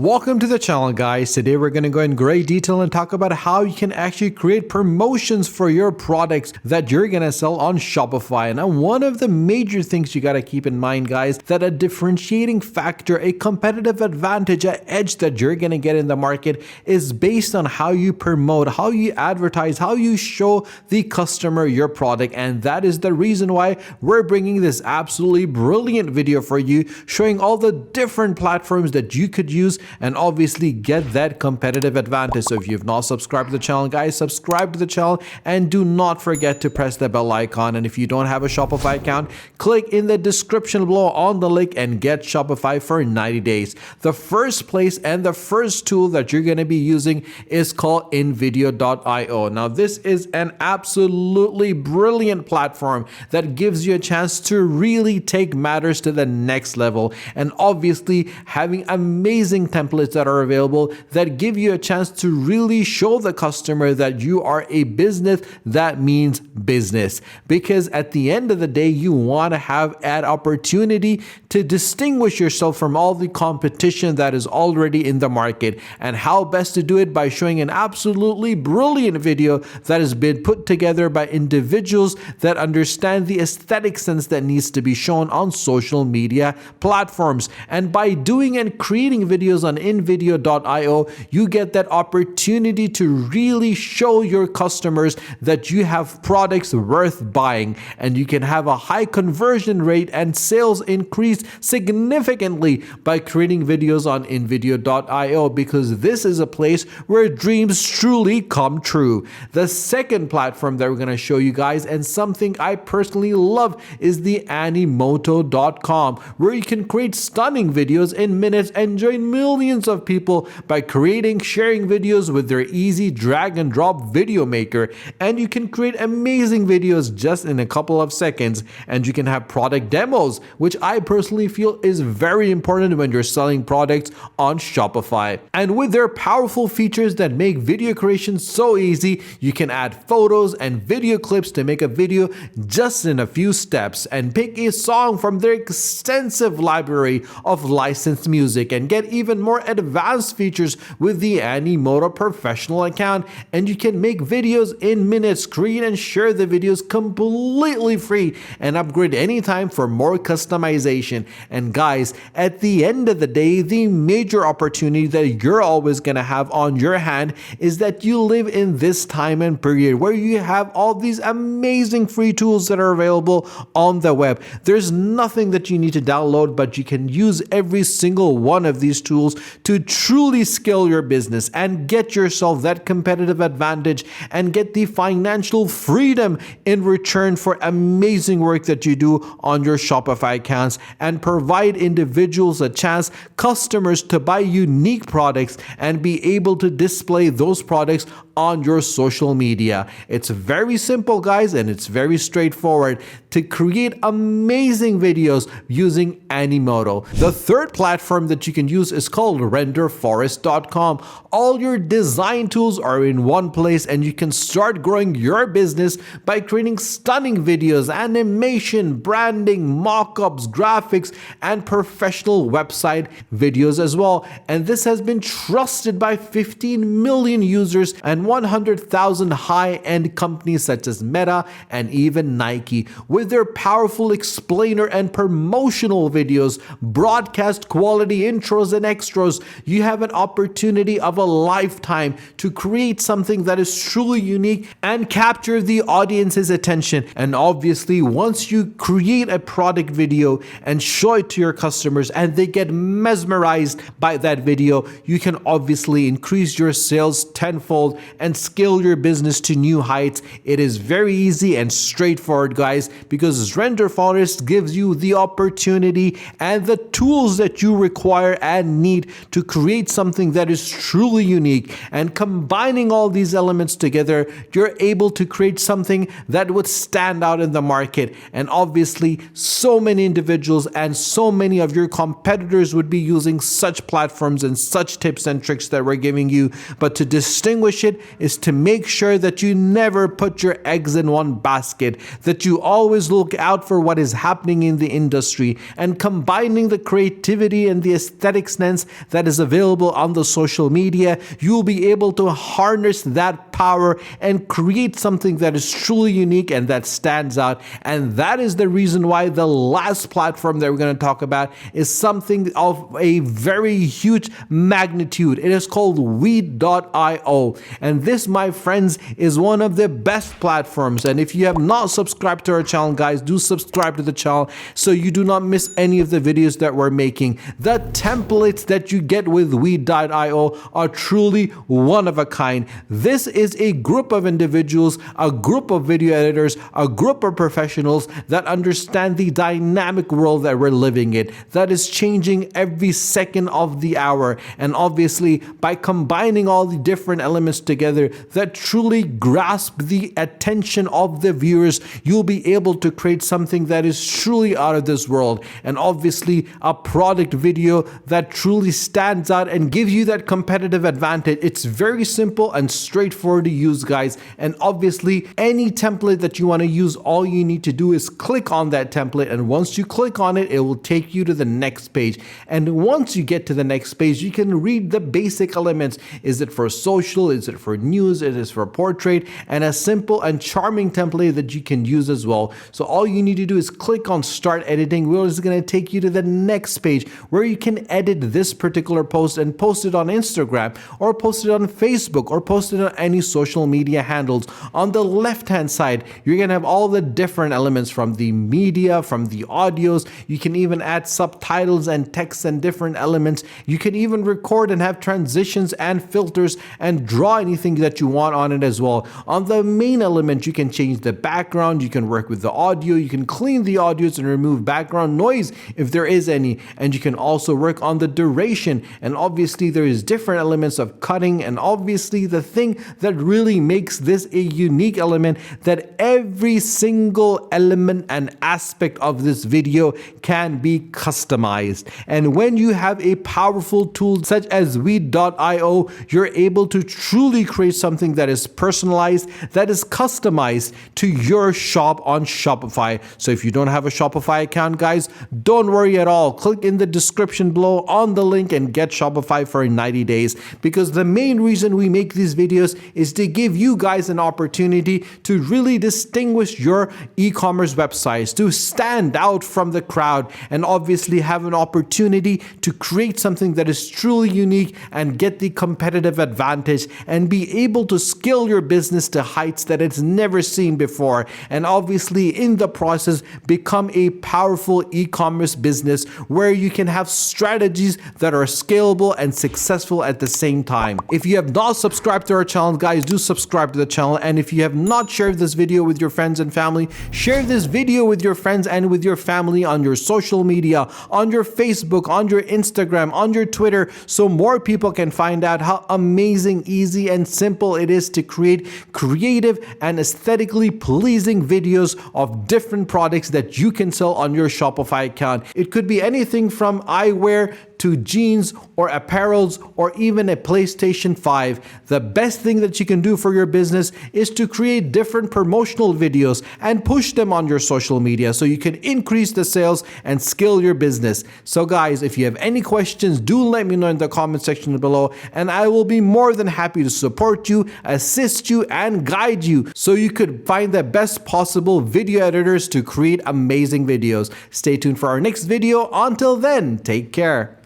Welcome to the channel, guys. Today we're going to go in great detail and talk about how you can actually create promotions for your products that you're going to sell on Shopify. Now, one of the major things you got to keep in mind, guys, that a differentiating factor, a competitive advantage, an edge that you're going to get in the market is based on how you promote, how you advertise, how you show the customer your product. And that is the reason why we're bringing this absolutely brilliant video for you, showing all the different platforms that you could use and obviously get that competitive advantage. So if you've not subscribed to the channel, guys, subscribe to the channel and do not forget to press the bell icon. And if you don't have a Shopify account, click in the description below on the link and get Shopify for 90 days. The first place and the first tool that you're going to be using is called InVideo.io. Now, this is an absolutely brilliant platform that gives you a chance to really take matters to the next level. And obviously having amazing templates that are available that give you a chance to really show the customer that you are a business that means business. Because at the end of the day, you want to have an opportunity to distinguish yourself from all the competition that is already in the market. And how best to do it? By showing an absolutely brilliant video that has been put together by individuals that understand the aesthetic sense that needs to be shown on social media platforms. And by doing and creating videos on InVideo.io, you get that opportunity to really show your customers that you have products worth buying, and you can have a high conversion rate and sales increase significantly by creating videos on InVideo.io, because this is a place where dreams truly come true. The second platform that we're going to show you guys, and something I personally love, is the Animoto.com, where you can create stunning videos in minutes and join millions of people by sharing videos with their easy drag and drop video maker. And you can create amazing videos just in a couple of seconds, and you can have product demos, which I personally feel is very important when you're selling products on Shopify. And with their powerful features that make video creation so easy, you can add photos and video clips to make a video just in a few steps, and pick a song from their extensive library of licensed music, and get even more advanced features with the Animoto professional account. And you can make videos in minutes, create and share the videos completely free, and upgrade anytime for more customization. And guys, at the end of the day, the major opportunity that you're always going to have on your hand is that you live in this time and period where you have all these amazing free tools that are available on the web. There's nothing that you need to download, but you can use every single one of these tools to truly scale your business and get yourself that competitive advantage and get the financial freedom in return for amazing work that you do on your Shopify accounts, and provide individuals a chance, customers, to buy unique products and be able to display those products on your social media. It's very simple, guys, and it's very straightforward to create amazing videos using Animoto. The third platform that you can use is called RenderForest.com. All your design tools are in one place, and you can start growing your business by creating stunning videos, animation, branding, mock-ups, graphics, and professional website videos as well. And this has been trusted by 15 million users and 100,000 high-end companies such as Meta and even Nike. With their powerful explainer and promotional videos, broadcast quality intros and extras, you have an opportunity of a lifetime to create something that is truly unique and capture the audience's attention. And obviously, once you create a product video and show it to your customers and they get mesmerized by that video, you can obviously increase your sales tenfold and scale your business to new heights. It is very easy and straightforward, guys, because Render Forest gives you the opportunity and the tools that you require and need to create something that is truly unique. And combining all these elements together, you're able to create something that would stand out in the market. And obviously, so many individuals and so many of your competitors would be using such platforms and such tips and tricks that we're giving you. But to distinguish it is to make sure that you never put your eggs in one basket, that you always look out for what is happening in the industry, and combining the creativity and the aesthetic sense that is available on the social media, you'll be able to harness that power and create something that is truly unique and that stands out. And that is the reason why the last platform that we're going to talk about is something of a very huge magnitude. It is called Weed.io. And this, my friends, is one of the best platforms. And if you have not subscribed to our channel, guys, do subscribe to the channel so you do not miss any of the videos that we're making. The templates that you get with Weed.io are truly one of a kind. This is a group of individuals, a group of video editors, a group of professionals that understand the dynamic world that we're living in, that is changing every second of the hour. And obviously, by combining all the different elements together that truly grasp the attention of the viewers, you'll be able to create something that is truly out of this world. And obviously, a product video that truly stands out and gives you that competitive advantage. It's very simple and straightforward to use, guys. And obviously, any template that you want to use, all you need to do is click on that template. And once you click on it, it will take you to the next page. And once you get to the next page, you can read the basic elements. Is it for social? Is it for news? Is it for portrait? And a simple and charming template that you can use as well. So all you need to do is click on start editing, which is going to take you to the next page where you can edit this particular post and post it on Instagram or post it on Facebook or post it on any social media handles. On the left hand side, you're going to have all the different elements from the media, from the audios. You can even add subtitles and text and different elements. You can even record and have transitions and filters and draw anything that you want on it as well. On the main element, you can change the background, you can work with the audio, you can clean the audios and remove background noise if there is any, and you can also work on the duration. And obviously there is different elements of cutting, and obviously the thing that really makes this a unique element, that every single element and aspect of this video can be customized. And when you have a powerful tool such as Weed.io, you're able to truly create something that is personalized, that is customized to your shop on Shopify. So if you don't have a Shopify account, guys, don't worry at all. Click in the description below on the link and get Shopify for 90 days, because the main reason we make these videos is to give you guys an opportunity to really distinguish your e-commerce websites, to stand out from the crowd, and obviously have an opportunity to create something that is truly unique and get the competitive advantage and be able to scale your business to heights that it's never seen before. And obviously in the process, become a powerful e-commerce business where you can have strategies that are scalable and successful at the same time. If you have not subscribed to our channel, guys, do subscribe to the channel. And if you have not shared this video with your friends and family, share this video with your friends and with your family on your social media, on your Facebook, on your Instagram, on your Twitter, so more people can find out how amazing, easy, and simple it is to create creative and aesthetically pleasing videos of different products that you can sell on your Shopify account. It could be anything from eyewear to jeans or apparels or even a PlayStation 5. The best thing that you can do for your business is to create different promotional videos and push them on your social media so you can increase the sales and scale your business. So guys, if you have any questions, do let me know in the comment section below, and I will be more than happy to support you, assist you, and guide you so you could find the best possible video editors to create amazing videos. Stay tuned for our next video. Until then, take care.